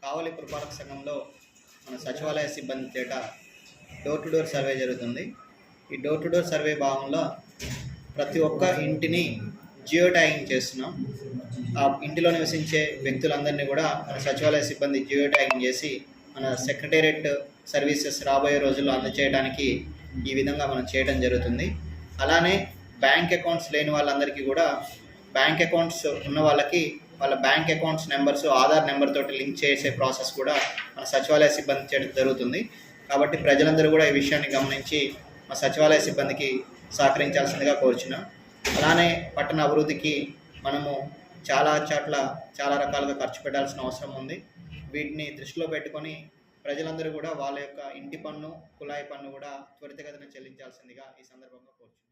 కావలి పురపాలక సంఘంలో మన సచివాలయ సిబ్బంది చేత డోర్ టు డోర్ సర్వే జరుగుతుంది. ఈ డోర్ టు డోర్ సర్వే భాగంలో ప్రతి ఒక్క ఇంటిని జియో ట్యాగింగ్ చేస్తున్నాం. ఆ ఇంటిలో నివసించే వ్యక్తులందరినీ కూడా మన సచివాలయ సిబ్బంది జియో ట్యాగింగ్ చేసి మన సెక్రటేరియట్ సర్వీసెస్ రాబోయే రోజుల్లో అందజేయడానికి ఈ విధంగా మనం చేయడం జరుగుతుంది. అలానే బ్యాంక్ అకౌంట్స్ లేని వాళ్ళందరికీ కూడా బ్యాంక్ అకౌంట్స్ ఉన్న వాళ్ళకి వాళ్ళ bank accounts numbers Aadhaar number తోటి లింక్ చేసే ప్రాసెస్ కూడా మన సచివాలయ సిబ్బంది చేయడం జరుగుతుంది. కాబట్టి ప్రజలందరూ కూడా ఈ విషయాన్ని గమనించి మా సచివాలయ సిబ్బందికి సహకరించాల్సిందిగా కోరుచున్నాం. అలానే పట్టణ అభివృద్ధికి మనము చాలా రకాలుగా ఖర్చు పెట్టాల్సిన అవసరం ఉంది. వీటిని దృష్టిలో పెట్టుకొని ప్రజలందరూ కూడా వాళ్ళ యొక్క ఇంటి పన్ను, కుళాయి పన్ను కూడా త్వరితగతిన చెల్లించాల్సిందిగా ఈ సందర్భంగా కోరుచున్నాం.